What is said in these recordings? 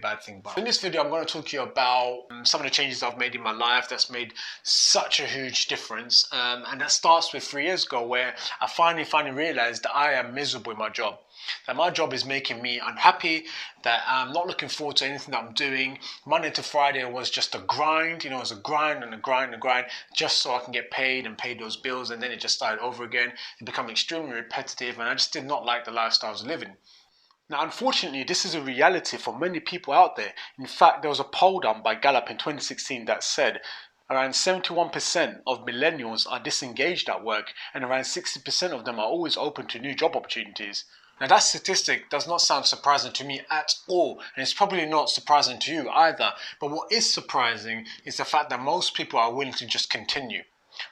bad thing. But in this video, I'm going to talk to you about some of the changes I've made in my life that's made such a huge difference. And that starts with 3 years ago, where I finally realized that I am miserable in my job. That my job is making me unhappy, that I'm not looking forward to anything that I'm doing. Monday to Friday was just a grind, it was a grind and a grind and a grind, just so I can get paid and pay those bills. And then it just started over again. It became extremely repetitive, and I just did not like the lifestyle I was living. Now, unfortunately, this is a reality for many people out there. In fact, there was a poll done by Gallup in 2016 that said around 71% of millennials are disengaged at work, and around 60% of them are always open to new job opportunities. Now, that statistic does not sound surprising to me at all, and it's probably not surprising to you either. But what is surprising is the fact that most people are willing to just continue.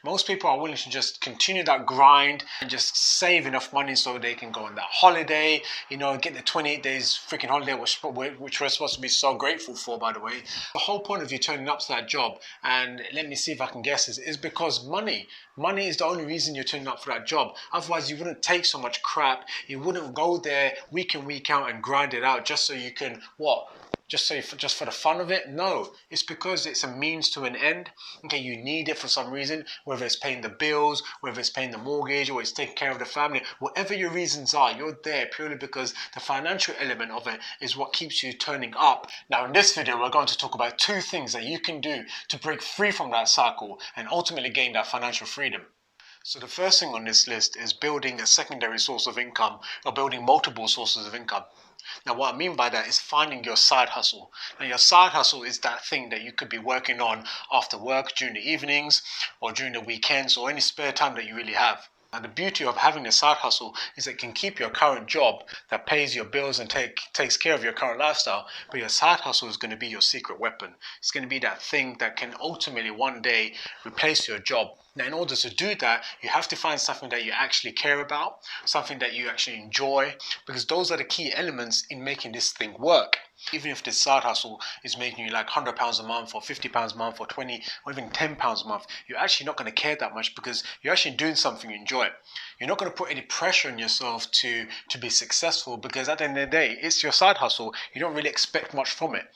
Most people are willing to just continue that grind and just save enough money so they can go on that holiday, get the 28 days freaking holiday, which we're supposed to be so grateful for, by the way. The whole point of you turning up to that job, and let me see if I can guess this, is because money. Money is the only reason you're turning up for that job. Otherwise, you wouldn't take so much crap. You wouldn't go there week in, week out and grind it out just so you can, what? Just for the fun of it? No, it's because it's a means to an end. Okay, you need it for some reason, whether it's paying the bills, whether it's paying the mortgage, or it's taking care of the family. Whatever your reasons are, you're there purely because the financial element of it is what keeps you turning up. Now, in this video, we're going to talk about 2 things that you can do to break free from that cycle and ultimately gain that financial freedom. So the first thing on this list is building a secondary source of income, or building multiple sources of income. Now, what I mean by that is finding your side hustle. Now, your side hustle is that thing that you could be working on after work, during the evenings, or during the weekends, or any spare time that you really have. And the beauty of having a side hustle is it can keep your current job that pays your bills and takes care of your current lifestyle, but your side hustle is going to be your secret weapon. It's going to be that thing that can ultimately one day replace your job. Now, in order to do that, you have to find something that you actually care about, something that you actually enjoy, because those are the key elements in making this thing work. Even if this side hustle is making you like £100 a month or £50 a month or 20 or even £10 a month, you're actually not going to care that much because you're actually doing something you enjoy. You're not going to put any pressure on yourself to be successful, because at the end of the day, it's your side hustle. You don't really expect much from it.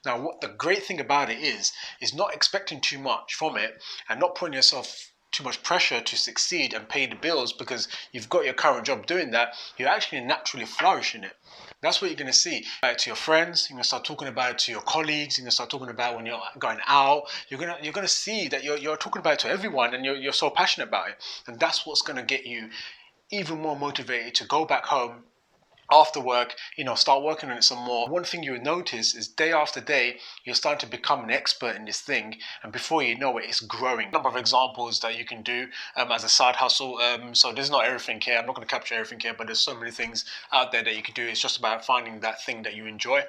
Now, what the great thing about it is not expecting too much from it and not putting yourself too much pressure to succeed and pay the bills because you've got your current job doing that. You're actually naturally flourishing it. That's what you're going to see. To your friends, you're going to start talking about it to your colleagues, you're going to start talking about it when you're going out. You're going to see that you're talking about it to everyone, and you're so passionate about it. And that's what's going to get you even more motivated to go back home after work, start working on it some more. One thing you would notice is day after day, you're starting to become an expert in this thing, and before you know it, it's growing. A number of examples that you can do as a side hustle. So there's not everything here. I'm not going to capture everything here, but there's so many things out there that you can do. It's just about finding that thing that you enjoy.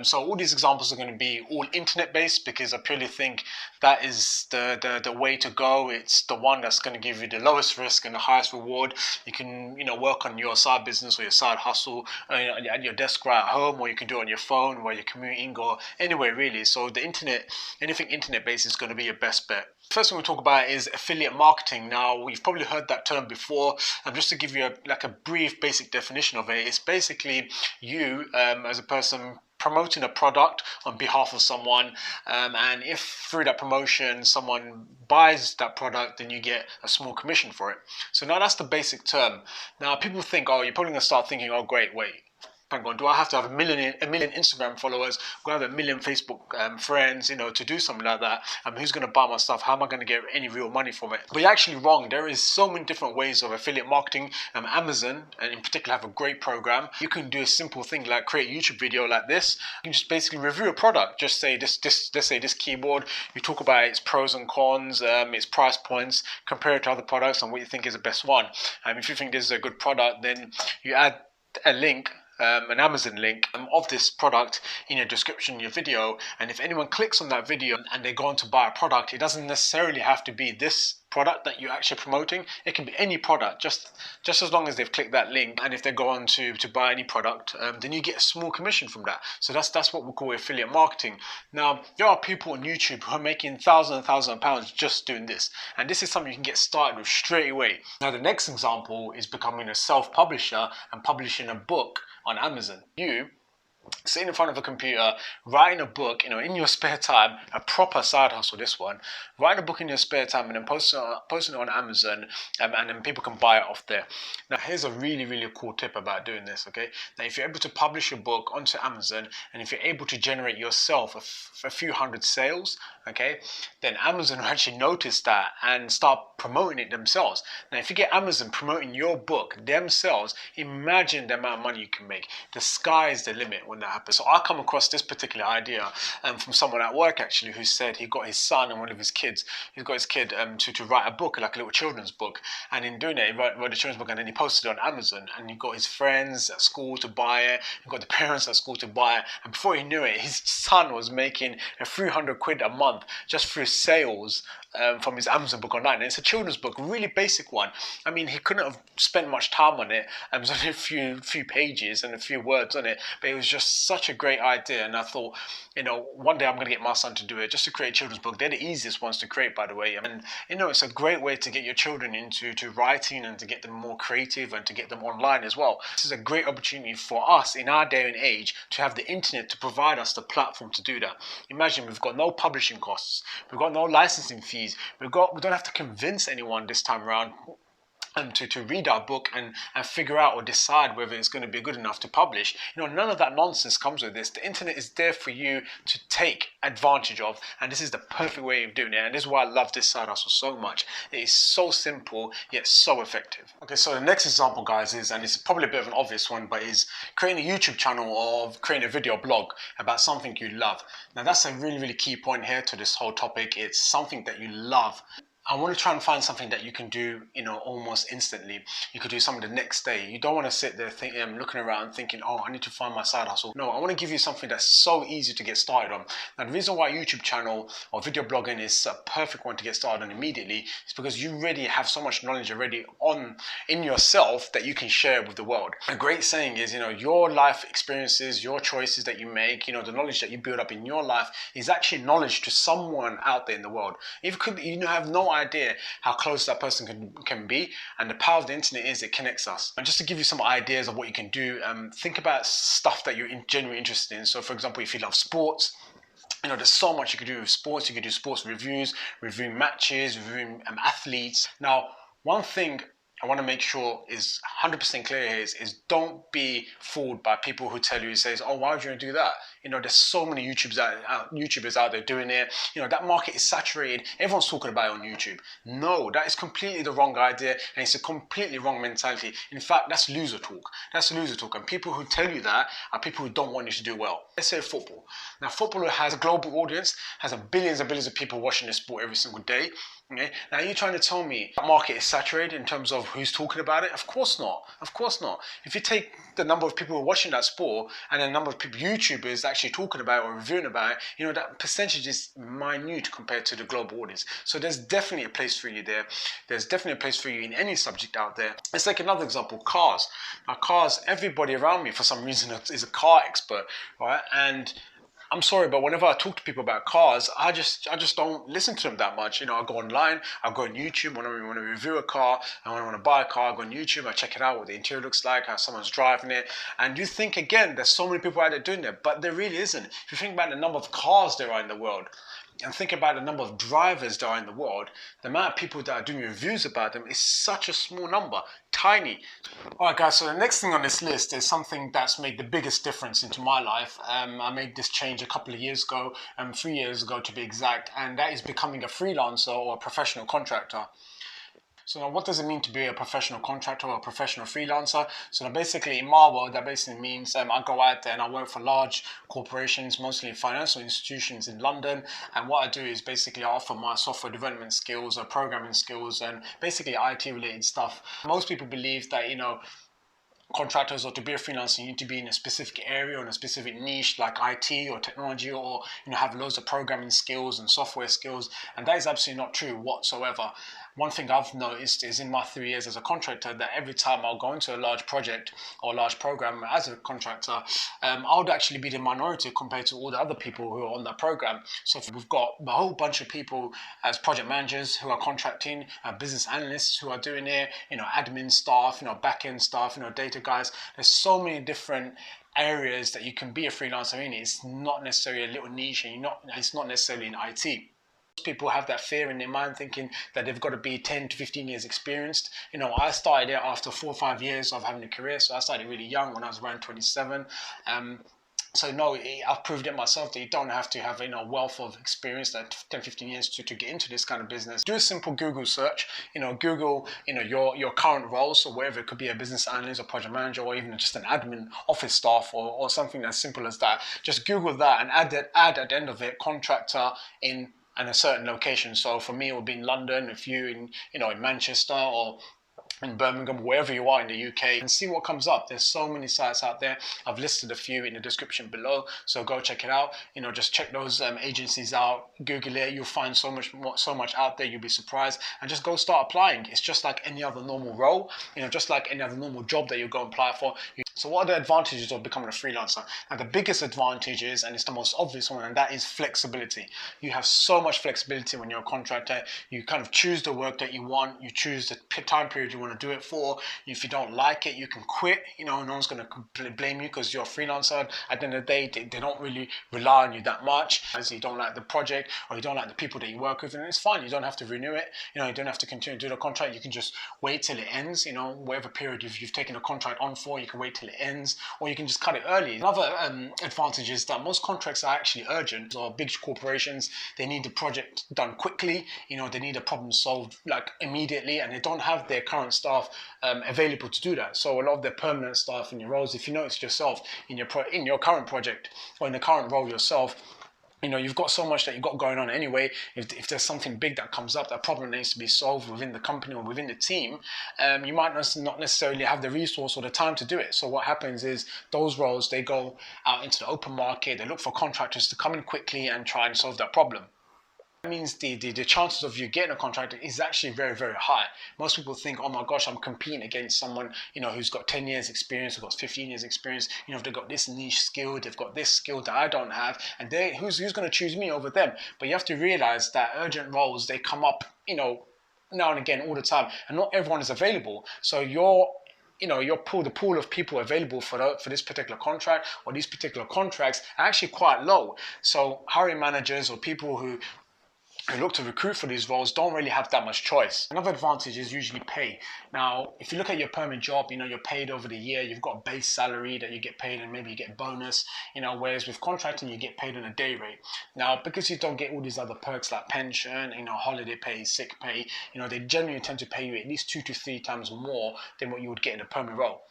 So all these examples are going to be all internet based, because I purely think that is the way to go. It's the one that's going to give you the lowest risk and the highest reward. You can work on your side business or your side hustle at your desk right at home, or you can do it on your phone while you're commuting, or anywhere really. So the internet, anything internet based is going to be your best bet. First thing we'll talk about is affiliate marketing. Now, you've probably heard that term before. Just to give you a brief basic definition of it, it's basically you as a person promoting a product on behalf of someone, and if through that promotion someone buys that product, then you get a small commission for it. So now that's the basic term. Now people think, oh, you're probably going to start thinking, oh great, wait, hang on, do I have to have a million Instagram followers? Do I have a million Facebook friends, to do something like that? Who's going to buy my stuff? How am I going to get any real money from it? But you're actually wrong. There is so many different ways of affiliate marketing. Amazon, and in particular, have a great program. You can do a simple thing like create a YouTube video like this. You can just basically review a product. Just say let's say this keyboard. You talk about its pros and cons, its price points, compare it to other products, and what you think is the best one. If you think this is a good product, then you add a link, an Amazon link of this product in your description in your video, and if anyone clicks on that video and they go on to buy a product, it doesn't necessarily have to be this product that you're actually promoting. It can be any product, just as long as they've clicked that link, and if they go on to buy any product, then you get a small commission from that. So that's what we call affiliate marketing. Now, there are people on YouTube who are making thousands and thousands of pounds just doing this, and this is something you can get started with straight away. Now, the next example is becoming a self-publisher and publishing a book on Amazon. You sitting in front of a computer, writing a book, in your spare time, a proper side hustle, this one, writing a book in your spare time and then posting it on Amazon, and then people can buy it off there. Now, here's a really, really cool tip about doing this, okay? Now, if you're able to publish your book onto Amazon, and if you're able to generate yourself a few hundred sales, okay, then Amazon will actually notice that and start promoting it themselves. Now, if you get Amazon promoting your book themselves, imagine the amount of money you can make. The sky is the limit when that happens. So I come across this particular idea from someone at work actually, who said he got his son and one of his kids, he's got his kid to write a book, like a little children's book, and in doing it, he wrote the children's book and then he posted it on Amazon, and he got his friends at school to buy it, he got the parents at school to buy it, and before he knew it, his son was making a few hundred quid a month just through sales from his Amazon book online. And it's a children's book, a really basic one. I mean, he couldn't have spent much time on it. It was only a few pages and a few words on it, but it was just such a great idea. And I thought, one day I'm going to get my son to do it, just to create a children's book. They're the easiest ones to create, by the way. And it's a great way to get your children into writing and to get them more creative and to get them online as well. This is a great opportunity for us in our day and age to have the internet to provide us the platform to do that. Imagine we've got no publishing costs, we've got no licensing fees, we don't have to convince anyone this time around to read our book and figure out or decide whether it's going to be good enough to publish. None of that nonsense comes with this. The internet is there for you to take advantage of, and this is the perfect way of doing it. And this is why I love this side hustle so much. It is so simple yet so effective. Okay, so the next example, guys, is, and it's probably a bit of an obvious one, but is creating a YouTube channel or creating a video blog about something you love. Now, that's a really, really key point here to this whole topic. It's something that you love. I want to try and find something that you can do, almost instantly. You could do something the next day. You don't want to sit there looking around thinking, oh, I need to find my side hustle. No, I want to give you something that's so easy to get started on. Now, the reason why YouTube channel or video blogging is a perfect one to get started on immediately is because you already have so much knowledge already in yourself that you can share with the world. A great saying is, your life experiences, your choices that you make, the knowledge that you build up in your life is actually knowledge to someone out there in the world. If you have no idea how close that person can be, and the power of the internet is it connects us. And just to give you some ideas of what you can do, think about stuff that you're genuinely interested in. So for example, if you love sports, there's so much you could do with sports. You could do sports reviews, reviewing matches, reviewing athletes. Now, one thing I want to make sure is 100% clear here is don't be fooled by people who tell you, says, oh, why would you want to do that? There's so many YouTubers out there doing it. That market is saturated. Everyone's talking about it on YouTube. No, that is completely the wrong idea, and it's a completely wrong mentality. In fact, that's loser talk. That's loser talk. And people who tell you that are people who don't want you to do well. Let's say football. Now, football has a global audience, has billions and billions of people watching this sport every single day. Okay? Now, you're trying to tell me that market is saturated in terms of who's talking about it? Of course not. Of course not. If you take the number of people who are watching that sport and the number of people, YouTubers actually talking about it or reviewing about it, that percentage is minute compared to the global audience. So there's definitely a place for you there. There's definitely a place for you in any subject out there. Let's take another example, cars. Now, cars, everybody around me for some reason is a car expert, right? And I'm sorry, but whenever I talk to people about cars, I just don't listen to them that much. I go online, I go on YouTube when I want to review a car, and when I want to buy a car, I go on YouTube, I check it out, what the interior looks like, how someone's driving it. And you think, again, there's so many people out there doing that, but there really isn't. If you think about the number of cars there are in the world, and think about the number of drivers there are in the world, the amount of people that are doing reviews about them is such a small number, tiny. All right, guys, so the next thing on this list is something that's made the biggest difference into my life. I made this change a couple of years ago, 3 years ago to be exact, and that is becoming a freelancer or a professional contractor. So now, what does it mean to be a professional contractor or a professional freelancer? So now basically, in my world, that basically means I go out there and I work for large corporations, mostly financial institutions in London. And what I do is basically I offer my software development skills or programming skills and basically IT related stuff. Most people believe that, contractors, or to be a freelancer, you need to be in a specific area or in a specific niche like IT or technology, or have loads of programming skills and software skills, and that is absolutely not true whatsoever. One thing I've noticed is in my 3 years as a contractor that every time I'll go into a large project or a large program as a contractor, I would actually be the minority compared to all the other people who are on that program. So we've got a whole bunch of people as project managers who are contracting, business analysts who are doing it, admin staff, back-end staff, data guys. There's so many different areas that you can be a freelancer in. It's not necessarily a little niche, and it's not necessarily in IT. People have that fear in their mind, thinking that they've got to be 10 to 15 years experienced. I started it after 4 or 5 years of having a career, so I started really young when I was around 27. So no, I've proved it myself that you don't have to have a wealth of experience, that 10, 15 years to get into this kind of business. Do a simple Google search, Google, your current role, so wherever it could be a business analyst or project manager or even just an admin office staff or something as simple as that. Just Google that and add at the end of it, contractor in a certain location. So for me, it would be in London, if you in Manchester or in Birmingham, wherever you are in the UK, and see what comes up. There's so many sites out there. I've listed a few in the description below, so go check it out. Just check those agencies out, Google it. You'll find so much out there. You'll be surprised, and just go start applying. It's just like any other normal role, just like any other normal job that you go apply for. So what are the advantages of becoming a freelancer? Now, the biggest advantage is, and it's the most obvious one, and that is flexibility. You have so much flexibility when you're a contractor. You kind of choose the work that you want. You choose the time period you want to do it for. If you don't like it, you can quit. No one's going to blame you because you're a freelancer. At the end of the day, they don't really rely on you that much. As you don't like the project or you don't like the people that you work with, and it's fine. You don't have to renew it. You don't have to continue to do the contract. You can just wait till it ends. Whatever period you've taken a contract on for, you can wait till it ends, or you can just cut it early. Another advantage is that most contracts are actually urgent. Or big corporations, they need the project done quickly. They need a problem solved like immediately, and they don't have their current staff available to do that. So a lot of their permanent staff in your roles, if you notice yourself in your current project or in the current role yourself, you've got so much that you've got going on anyway. If there's something big that comes up, that problem needs to be solved within the company or within the team, you might not necessarily have the resource or the time to do it. So what happens is those roles, they go out into the open market, they look for contractors to come in quickly and try and solve that problem. That means the chances of you getting a contract is actually very, very high. Most people think, oh my gosh, I'm competing against someone who's got 10 years experience, who's got 15 years experience. They've got this niche skill, they've got this skill that I don't have, and who's going to choose me over them? But you have to realize that urgent roles, they come up now and again all the time, and not everyone is available. So the pool of people available for this particular contract or these particular contracts are actually quite low. So hiring managers or people who look to recruit for these roles don't really have that much choice. Another advantage is usually pay. Now, if you look at your permanent job, you're paid over the year. You've got a base salary that you get paid, and maybe you get a bonus. Whereas with contracting, you get paid on a day rate. Now, because you don't get all these other perks like pension, holiday pay, sick pay, they generally tend to pay you at least 2 to 3 times more than what you would get in a permanent role.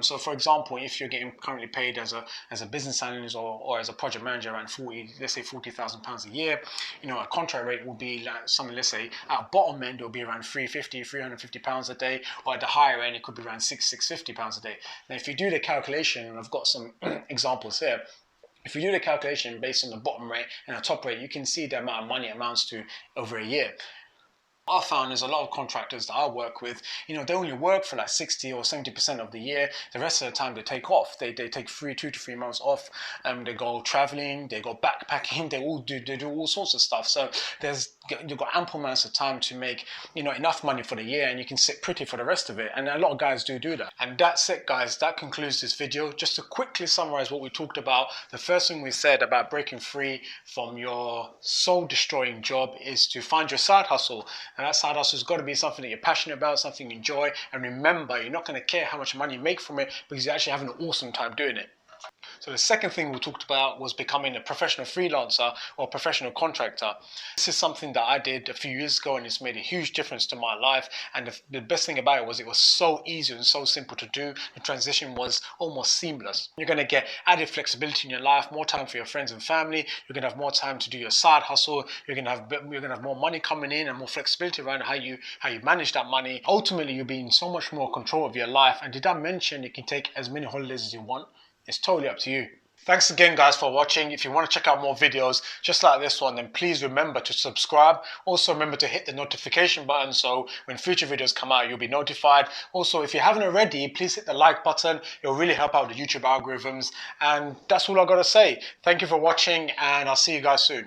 So for example, if you're getting currently paid as a business analyst or as a project manager around £40,000 a year, a contract rate will be like something, let's say at bottom end, it'll be around £350 a day, or at the higher end, it could be around £650 a day. Now, if you do the calculation, and I've got some examples here, if you do the calculation based on the bottom rate and the top rate, you can see the amount of money it amounts to over a year. I found there's a lot of contractors that I work with, they only work for like 60 or 70% of the year. The rest of the time they take off. They take 2 to 3 months off. They go traveling, they go backpacking, they do all sorts of stuff. So you've got ample amounts of time to make enough money for the year, and you can sit pretty for the rest of it. And a lot of guys do that. And that's it, guys. That concludes this video. Just to quickly summarize what we talked about, the first thing we said about breaking free from your soul destroying job is to find your side hustle. And that side hustle has got to be something that you're passionate about, something you enjoy. And remember, you're not going to care how much money you make from it, because you're actually having an awesome time doing it. So the second thing we talked about was becoming a professional freelancer or professional contractor. This is something that I did a few years ago, and it's made a huge difference to my life. And the best thing about it was so easy and so simple to do. The transition was almost seamless. You're going to get added flexibility in your life, more time for your friends and family. You're going to have more time to do your side hustle. You're going to have more money coming in and more flexibility around how you manage that money. Ultimately, you'll be in so much more control of your life. And did I mention you can take as many holidays as you want? It's totally up to you. Thanks again, guys, for watching. If you want to check out more videos just like this one, then please remember to subscribe. Also, remember to hit the notification button so when future videos come out, you'll be notified. Also, if you haven't already, please hit the like button. It'll really help out the YouTube algorithms. And that's all I got to say. Thank you for watching, and I'll see you guys soon.